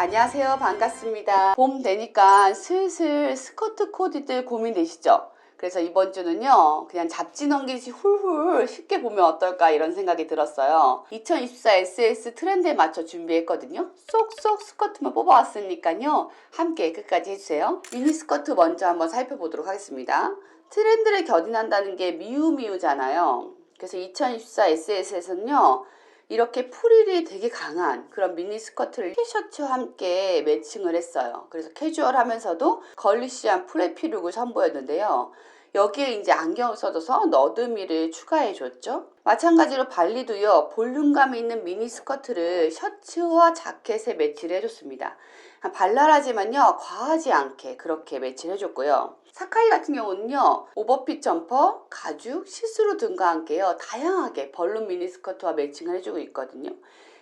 안녕하세요. 반갑습니다. 봄 되니까 슬슬 스커트 코디들 고민되시죠? 그래서 이번 주는요, 그냥 잡지 넘기듯이 훌훌 쉽게 보면 어떨까 이런 생각이 들었어요. 2024 SS 트렌드에 맞춰 준비했거든요. 쏙쏙 스커트만 뽑아왔으니까요, 함께 끝까지 해주세요. 미니 스커트 먼저 한번 살펴보도록 하겠습니다. 트렌드를 견인한다는 게 미우미우잖아요. 그래서 2024 SS에서는요, 이렇게 프릴이 되게 강한 그런 미니 스커트를 티셔츠와 함께 매칭을 했어요. 그래서 캐주얼하면서도 걸리시한 프레피 룩을 선보였는데요. 여기에 이제 안경을 써줘서 너드미를 추가해줬죠. 마찬가지로 발리도요, 볼륨감이 있는 미니 스커트를 셔츠와 자켓에 매치를 해줬습니다. 발랄하지만요, 과하지 않게 그렇게 매치를 해줬고요. 사카이 같은 경우는요, 오버핏 점퍼, 가죽, 시스루 등과 함께요, 다양하게 벌룬 미니스커트와 매칭을 해주고 있거든요.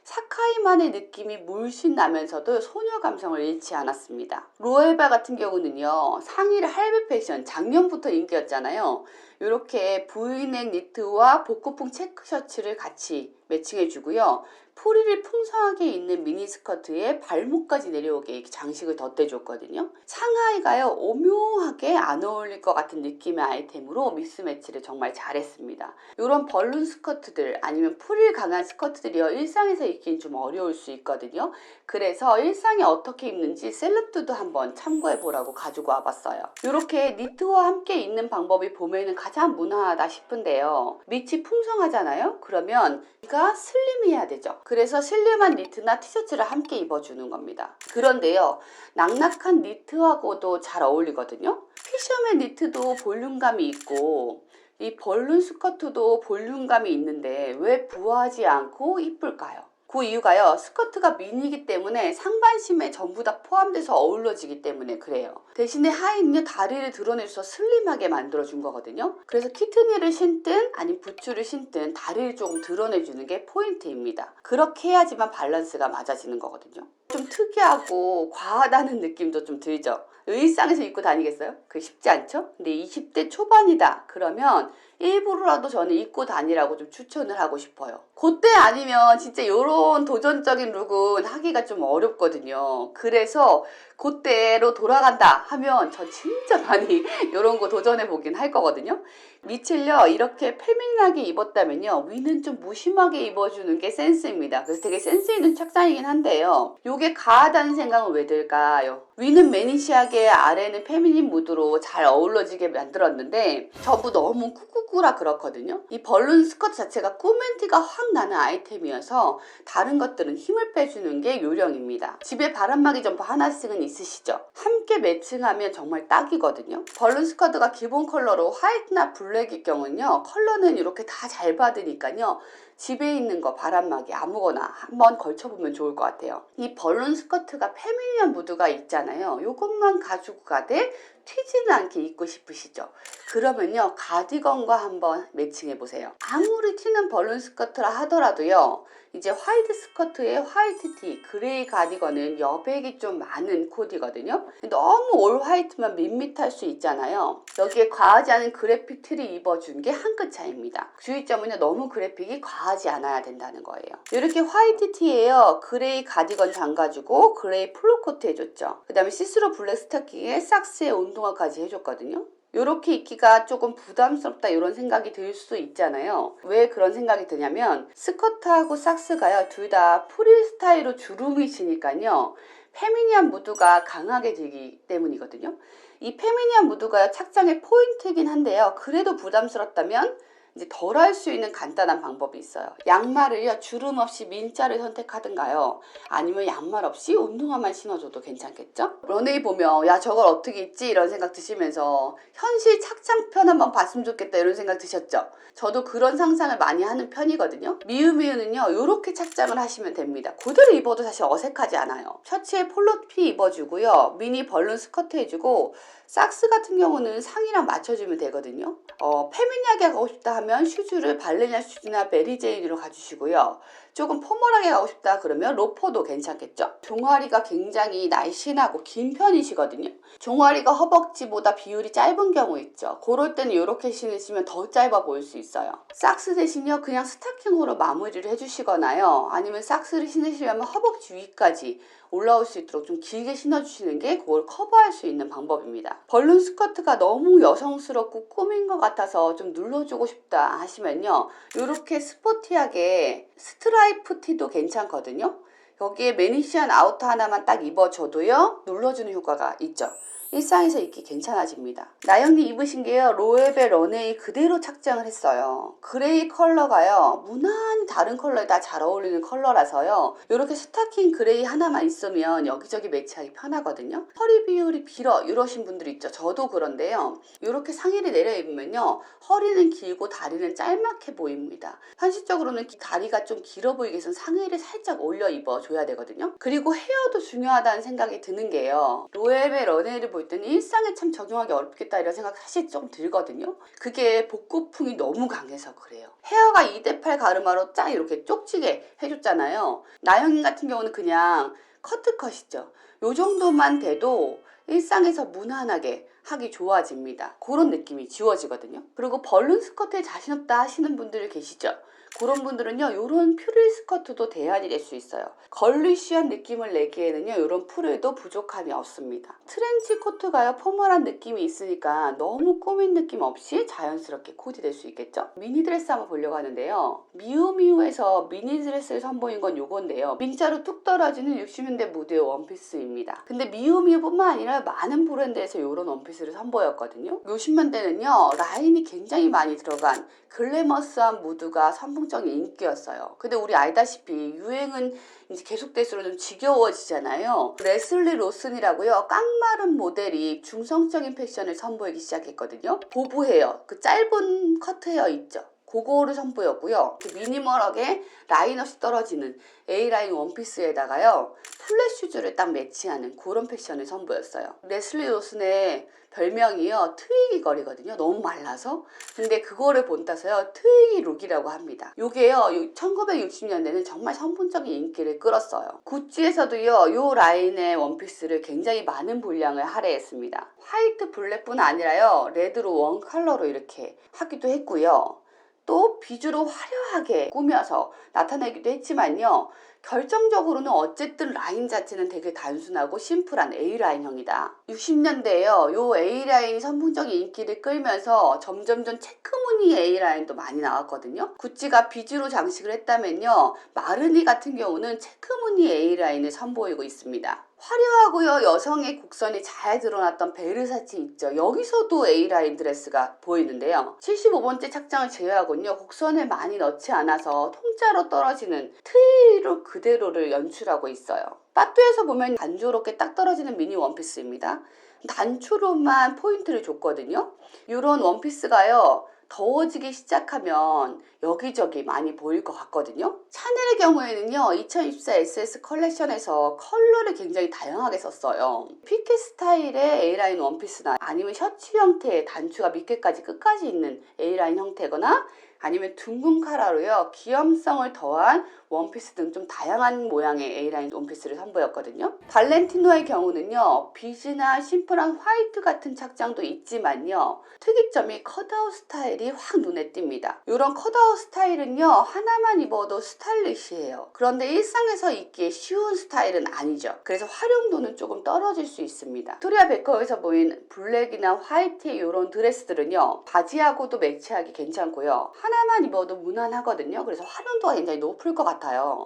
사카이만의 느낌이 물씬 나면서도 소녀 감성을 잃지 않았습니다. 로에바 같은 경우는요, 상의를 할배 패션, 작년부터 인기였잖아요. 이렇게 V넥 니트와 복고풍 체크 셔츠를 같이 매칭해주고요. 프릴이 풍성하게 있는 미니스커트에 발목까지 내려오게 이렇게 장식을 덧대줬거든요. 상하이가요, 오묘하게 안 어울릴 것 같은 느낌의 아이템으로 믹스매치를 정말 잘했습니다. 이런 벌룬 스커트들 아니면 프릴 강한 스커트들이요, 일상에서 입기는 좀 어려울 수 있거든요. 그래서 일상에 어떻게 입는지 셀럽들도 한번 참고해보라고 가지고 와봤어요. 이렇게 니트와 함께 입는 방법이 봄에는 가장 무난하다 싶은데요. 밑이 풍성하잖아요. 그러면 이가 슬림해야 되죠. 그래서 슬림한 니트나 티셔츠를 함께 입어주는 겁니다. 그런데요, 낙낙한 니트하고도 잘 어울리거든요. 피셔맨 니트도 볼륨감이 있고 이 벌룬 스커트도 볼륨감이 있는데 왜 부하지 않고 이쁠까요? 그 이유가요, 스커트가 미니이기 때문에 상반신에 전부 다 포함돼서 어우러지기 때문에 그래요. 대신에 하의는요, 다리를 드러내줘서 슬림하게 만들어준 거거든요. 그래서 키트니를 신든 아니면 부츠를 신든 다리를 조금 드러내주는 게 포인트입니다. 그렇게 해야지만 밸런스가 맞아지는 거거든요. 좀 특이하고 과하다는 느낌도 좀 들죠. 일상에서 입고 다니겠어요? 그게 쉽지 않죠? 근데 20대 초반이다 그러면 일부러라도 저는 입고 다니라고 좀 추천을 하고 싶어요. 그때 아니면 진짜 이런 도전적인 룩은 하기가 좀 어렵거든요. 그래서 그때로 돌아간다 하면 저 진짜 많이 이런 거 도전해 보긴 할 거거든요. 밑을요, 이렇게 페미닌하게 입었다면요, 위는 좀 무심하게 입어주는 게 센스입니다. 그래서 되게 센스 있는 착장이긴 한데요, 요게 가하다는 생각은 왜 들까요? 위는 매니시하게, 아래는 페미닌 무드로 잘 어우러지게 만들었는데 전부 너무 꾸꾸꾸라 그렇거든요. 이 벌룬 스커트 자체가 꾸멘티가 확 나는 아이템이어서 다른 것들은 힘을 빼주는 게 요령입니다. 집에 바람막이 점퍼 하나씩은 있으시죠? 함께 매칭하면 정말 딱이거든요. 벌룬 스커트가 기본 컬러로 화이트나 블랙일 경우는요, 컬러는 이렇게 다 잘 받으니까요, 집에 있는 거 바람막이 아무거나 한번 걸쳐보면 좋을 것 같아요. 이 벌룬 스커트가 페미니한 무드가 있잖아요. 이것만 가지고 가되 튀지는 않게 입고 싶으시죠? 그러면요, 가디건과 한번 매칭해 보세요. 아무리 튀는 벌룬 스커트라 하더라도요, 이제 화이트 스커트에 화이트 티, 그레이 가디건은 여백이 좀 많은 코디거든요. 너무 올 화이트만 밋밋할 수 있잖아요. 여기에 과하지 않은 그래픽 티를 입어준 게 한 끗 차이입니다. 주의점은요, 너무 그래픽이 과하지 않아야 된다는 거예요. 이렇게 화이트 티에요, 그레이 가디건 잠가주고 그레이 플로 코트 해줬죠. 그 다음에 시스루 블랙 스타킹에 삭스에 운동화까지 해줬거든요. 이렇게 입기가 조금 부담스럽다 이런 생각이 들 수 있잖아요. 왜 그런 생각이 드냐면 스커트하고 삭스가요, 둘 다 프릴 스타일로 주름이 지니까요, 페미니한 무드가 강하게 들기 때문이거든요. 이 페미니한 무드가 착장의 포인트이긴 한데요, 그래도 부담스럽다면 이제 덜 할 수 있는 간단한 방법이 있어요. 양말을요, 주름 없이 민자를 선택하든가요, 아니면 양말 없이 운동화만 신어줘도 괜찮겠죠? 런웨이 보면 야, 저걸 어떻게 입지? 이런 생각 드시면서 현실 착장편 한번 봤으면 좋겠다 이런 생각 드셨죠? 저도 그런 상상을 많이 하는 편이거든요. 미우미우는요, 이렇게 착장을 하시면 됩니다. 그대로 입어도 사실 어색하지 않아요. 셔츠에 폴로티 입어주고요, 미니 벌룬 스커트 해주고, 삭스 같은 경우는 상의랑 맞춰주면 되거든요. 페미니하게 하고 싶다 하면 슈즈를 발레리나 슈즈나 메리제인으로 가주시고요. 조금 포멀하게 가고 싶다 그러면 로퍼도 괜찮겠죠? 종아리가 굉장히 날씬하고 긴 편이시거든요. 종아리가 허벅지보다 비율이 짧은 경우 있죠. 그럴 때는 이렇게 신으시면 더 짧아 보일 수 있어요. 삭스 대신요 그냥 스타킹으로 마무리를 해주시거나요, 아니면 삭스를 신으시려면 허벅지 위까지 올라올 수 있도록 좀 길게 신어주시는 게 그걸 커버할 수 있는 방법입니다. 벌룬 스커트가 너무 여성스럽고 꾸민 것 같아서 좀 눌러주고 싶다 하시면요, 이렇게 스포티하게 스트라이프 티도 괜찮거든요. 여기에 매니시한 아우터 하나만 딱 입어줘도요 눌러주는 효과가 있죠. 일상에서 입기 괜찮아집니다. 나영님 입으신 게요 로에베 런웨이 그대로 착장을 했어요. 그레이 컬러가요 무난히 다른 컬러에 다 잘 어울리는 컬러라서요, 이렇게 스타킹 그레이 하나만 있으면 여기저기 매치하기 편하거든요. 허리 비율이 길어 이러신 분들 있죠. 저도 그런데요, 이렇게 상의를 내려 입으면요 허리는 길고 다리는 짤막해 보입니다. 현실적으로는 다리가 좀 길어 보이기 위해서는 상의를 살짝 올려 입어줘야 되거든요. 그리고 헤어도 중요하다는 생각이 드는 게요, 로에베 런웨이를 볼 때는 일상에 참 적용하기 어렵겠다 이런 생각 사실 좀 들거든요. 그게 복고풍이 너무 강해서 그래요. 헤어가 2대8 가르마로 쫙 이렇게 쪽지게 해줬잖아요. 나영님 같은 경우는 그냥 커트컷이죠. 요 정도만 돼도 일상에서 무난하게 하기 좋아집니다. 그런 느낌이 지워지거든요. 그리고 벌룬 스커트에 자신 없다 하시는 분들 계시죠. 그런 분들은요 이런 퓨릴 스커트도 대안이 될 수 있어요. 걸리쉬한 느낌을 내기에는요 이런 퓨릴도 부족함이 없습니다. 트렌치 코트가요 포멀한 느낌이 있으니까 너무 꾸민 느낌 없이 자연스럽게 코디될 수 있겠죠. 미니 드레스 한번 보려고 하는데요, 미우미우에서 미니 드레스를 선보인 건 요건데요, 민자로 뚝 떨어지는 60년대 무드의 원피스입니다. 근데 미우미우뿐만 아니라 많은 브랜드에서 이런 원피스를 선보였거든요. 60년대는요 라인이 굉장히 많이 들어간 글래머스한 무드가 선풍적인 인기였어요. 근데 우리 알다시피 유행은 이제 계속될수록 좀 지겨워지잖아요. 레슬리 로슨이라고요 깡마른 모델이 중성적인 패션을 선보이기 시작했거든요. 보브 헤어, 그 짧은 커트 헤어 있죠. 그거를 선보였고요. 미니멀하게 라인 없이 떨어지는 A라인 원피스에다가요 플랫 슈즈를 딱 매치하는 그런 패션을 선보였어요. 레슬리 로슨의 별명이요 트위기 거리거든요. 너무 말라서. 근데 그거를 본따서요 트위기 룩이라고 합니다. 요게요 1960년대는 정말 선풍적인 인기를 끌었어요. 구찌에서도요 요 라인의 원피스를 굉장히 많은 분량을 할애했습니다. 화이트 블랙뿐 아니라요 레드로 원 컬러로 이렇게 하기도 했고요. 또 비주로 화려하게 꾸며서 나타내기도 했지만요, 결정적으로는 어쨌든 라인 자체는 되게 단순하고 심플한 A라인형이다. 60년대에요 요 A라인이 선풍적인 인기를 끌면서 점점점 체크무늬 A라인도 많이 나왔거든요. 구찌가 비주로 장식을 했다면요, 마르니 같은 경우는 체크무늬 A라인을 선보이고 있습니다. 화려하고요 여성의 곡선이 잘 드러났던 베르사치 있죠. 여기서도 A라인 드레스가 보이는데요, 75번째 착장을 제외하고는요 곡선을 많이 넣지 않아서 통짜로 떨어지는 트위로 그대로를 연출하고 있어요. 빠뚜에서 보면 단조롭게 딱 떨어지는 미니 원피스입니다. 단추로만 포인트를 줬거든요. 이런 원피스가요 더워지기 시작하면 여기저기 많이 보일 것 같거든요. 샤넬의 경우에는요 2024 SS 컬렉션에서 컬러를 굉장히 다양하게 썼어요. 피켓 스타일의 A라인 원피스나 아니면 셔츠 형태의 단추가 밑에까지 끝까지 있는 A라인 형태거나 아니면 둥근 카라로요 귀염성을 더한 원피스 등 좀 다양한 모양의 A라인 원피스를 선보였거든요. 발렌티노의 경우는요 비즈나 심플한 화이트 같은 착장도 있지만요, 특이점이 컷아웃 스타일이 확 눈에 띕니다. 이런 컷아웃 스타일은요 하나만 입어도 스타일리시해요. 그런데 일상에서 입기에 쉬운 스타일은 아니죠. 그래서 활용도는 조금 떨어질 수 있습니다. 빅토리아 베커에서 보인 블랙이나 화이트의 이런 드레스들은요 바지하고도 매치하기 괜찮고요, 하나만 입어도 무난하거든요. 그래서 활용도가 굉장히 높을 것 같아요.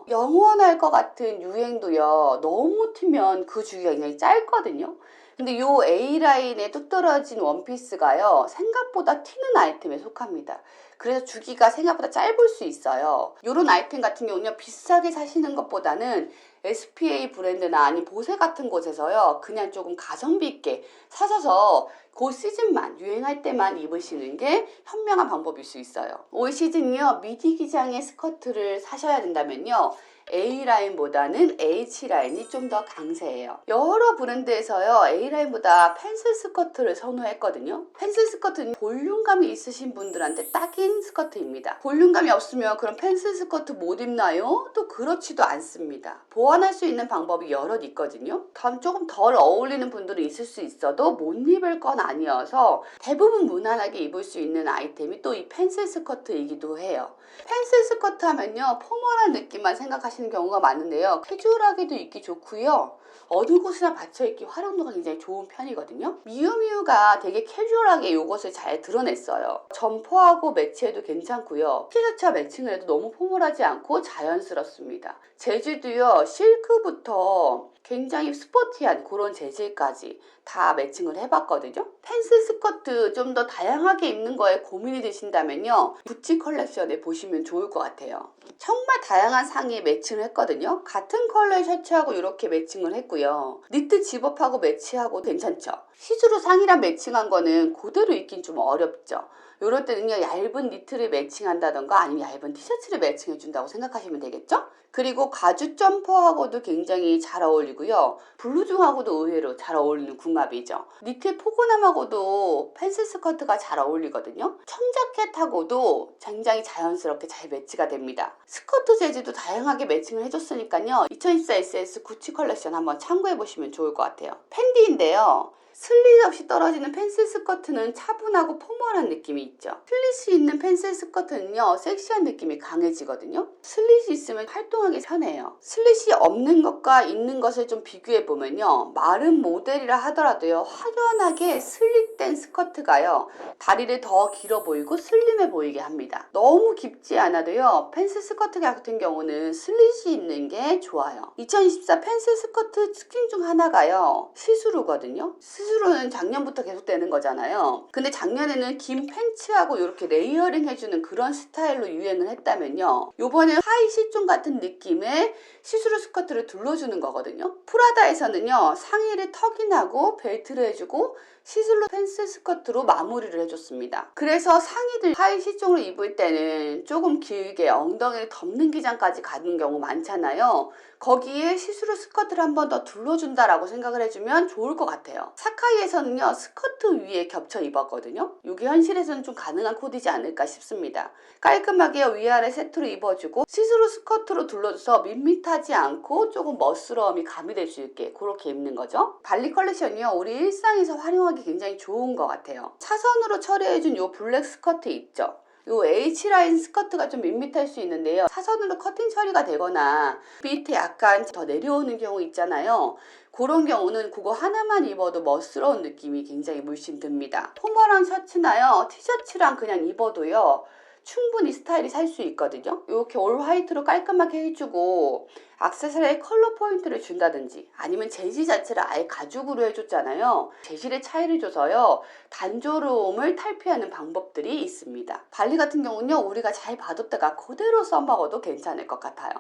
영원할 것 같은 유행도요 너무 튀면 그 주기가 굉장히 짧거든요. 근데 요 A라인에 뚝 떨어진 원피스가요 생각보다 튀는 아이템에 속합니다. 그래서 주기가 생각보다 짧을 수 있어요. 요런 아이템 같은 경우는 비싸게 사시는 것보다는 SPA 브랜드나 아니 보세 같은 곳에서요 그냥 조금 가성비 있게 사셔서 그 시즌만 유행할 때만 입으시는 게 현명한 방법일 수 있어요. 올 시즌이요 미디 기장의 스커트를 사셔야 된다면요 A라인보다는 H라인이 좀 더 강세예요. 여러 브랜드에서요 A라인보다 펜슬 스커트를 선호했거든요. 펜슬 스커트는 볼륨감이 있으신 분들한테 딱인 스커트입니다. 볼륨감이 없으면 그럼 펜슬 스커트 못 입나요? 또 그렇지도 않습니다. 보완할 수 있는 방법이 여럿 있거든요. 조금 덜 어울리는 분들은 있을 수 있어도 못 입을 건 아니어서 대부분 무난하게 입을 수 있는 아이템이 또 이 펜슬 스커트이기도 해요. 펜슬 스커트 하면요 포멀한 느낌만 생각하시는 경우가 많은데요. 캐주얼하게도 입기 좋고요. 어느 곳이나 받쳐입기 활용도가 굉장히 좋은 편이거든요. 미우미우가 되게 캐주얼하게 이것을 잘 드러냈어요. 점퍼하고 매치해도 괜찮고요. 티셔츠와 매칭을 해도 너무 포멀하지 않고 자연스럽습니다. 재질도요 실크부터 굉장히 스포티한 그런 재질까지 다 매칭을 해봤거든요. 펜슬 스커트 좀 더 다양하게 입는 거에 고민이 되신다면요 구찌 컬렉션에 보시면 좋을 것 같아요. 정말 다양한 상의에 매칭을 했거든요. 같은 컬러의 셔츠하고 이렇게 매칭을 했고요. 니트 집업하고 매치하고 괜찮죠. 시스루 상의랑 매칭한 거는 그대로 입긴 좀 어렵죠. 이럴 때는요 얇은 니트를 매칭한다던가 아니면 얇은 티셔츠를 매칭해 준다고 생각하시면 되겠죠. 그리고 가죽 점퍼하고도 굉장히 잘 어울리고요. 블루종하고도 의외로 잘 어울리는 궁합이죠. 니트의 포근함하고도 펜슬 스커트가 잘 어울리거든요. 청자켓하고도 굉장히 자연스럽게 잘 매치가 됩니다. 스커트 재질도 다양하게 매칭을 해줬으니까요. 2024 SS 구찌 컬렉션 한번 참고해 보시면 좋을 것 같아요. 팬디인데요. 슬릿 없이 떨어지는 펜슬 스커트는 차분하고 포멀한 느낌이 있죠. 슬릿이 있는 펜슬 스커트는요 섹시한 느낌이 강해지거든요. 슬릿이 있으면 활동하기 편해요. 슬릿이 없는 것과 있는 것을 좀 비교해 보면요 마른 모델이라 하더라도요 확연하게 슬릿된 스커트가요 다리를 더 길어 보이고 슬림해 보이게 합니다. 너무 깊지 않아도요 펜슬 스커트 같은 경우는 슬릿이 있는 게 좋아요. 2024 펜슬 스커트 특징 중 하나가요 시스루거든요. 시스루는 작년부터 계속되는 거잖아요. 근데 작년에는 긴 팬츠하고 이렇게 레이어링 해주는 그런 스타일로 유행을 했다면요 요번에 하이 시종 같은 느낌의 시스루 스커트를 둘러주는 거거든요. 프라다에서는요 상의를 턱인하고 벨트를 해주고 시스루 펜슬 스커트로 마무리를 해줬습니다. 그래서 상의들 하이 시종으로 입을 때는 조금 길게 엉덩이를 덮는 기장까지 가는 경우 많잖아요. 거기에 시스루 스커트를 한 번 더 둘러준다라고 생각을 해주면 좋을 것 같아요. 사카이에서는요 스커트 위에 겹쳐 입었거든요. 이게 현실에서는 좀 가능한 코디지 않을까 싶습니다. 깔끔하게 위아래 세트로 입어주고 시스루 스커트로 둘러줘서 밋밋하지 않고 조금 멋스러움이 가미될 수 있게 그렇게 입는 거죠. 발리 컬렉션이요 우리 일상에서 활용하기 굉장히 좋은 것 같아요. 사선으로 처리해준 이 블랙 스커트 있죠. 요 H라인 스커트가 좀 밋밋할 수 있는데요. 사선으로 커팅 처리가 되거나 밑에 약간 더 내려오는 경우 있잖아요. 그런 경우는 그거 하나만 입어도 멋스러운 느낌이 굉장히 물씬 듭니다. 포멀한 셔츠나요 티셔츠랑 그냥 입어도요 충분히 스타일이 살 수 있거든요. 이렇게 올 화이트로 깔끔하게 해주고 액세서리에 컬러 포인트를 준다든지 아니면 재질 자체를 아예 가죽으로 해줬잖아요. 재질의 차이를 줘서요 단조로움을 탈피하는 방법들이 있습니다. 발리 같은 경우는요 우리가 잘 봐뒀다가 그대로 써먹어도 괜찮을 것 같아요.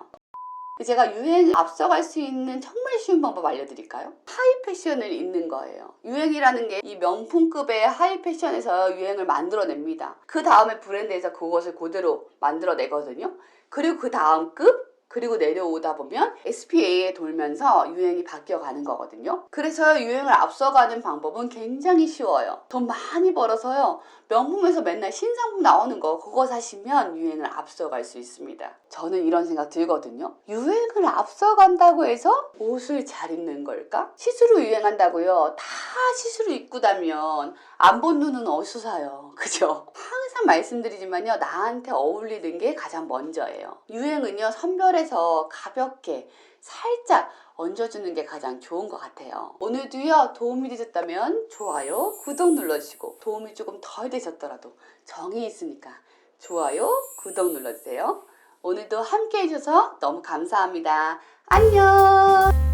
제가 유행을 앞서갈 수 있는 정말 쉬운 방법 알려드릴까요? 하이 패션을 입는 거예요. 유행이라는 게 이 명품급의 하이 패션에서 유행을 만들어냅니다. 그 다음에 브랜드에서 그것을 그대로 만들어내거든요. 그리고 그 다음 급 그리고 내려오다 보면 SPA에 돌면서 유행이 바뀌어가는 거거든요. 그래서 유행을 앞서가는 방법은 굉장히 쉬워요. 돈 많이 벌어서요 명품에서 맨날 신상품 나오는 거 그거 사시면 유행을 앞서갈 수 있습니다. 저는 이런 생각 들거든요. 유행을 앞서간다고 해서 옷을 잘 입는 걸까? 시스루 유행한다고요 다 시스루 입고 다면 안 본 눈은 어디서 사요? 그죠? 항상 말씀드리지만요 나한테 어울리는 게 가장 먼저예요. 유행은요 선별해서 가볍게 살짝 얹어주는 게 가장 좋은 것 같아요. 오늘도요 도움이 되셨다면 좋아요 구독 눌러주시고 도움이 조금 덜 되셨더라도 정이 있으니까 좋아요 구독 눌러주세요. 오늘도 함께 해주셔서 너무 감사합니다. 안녕.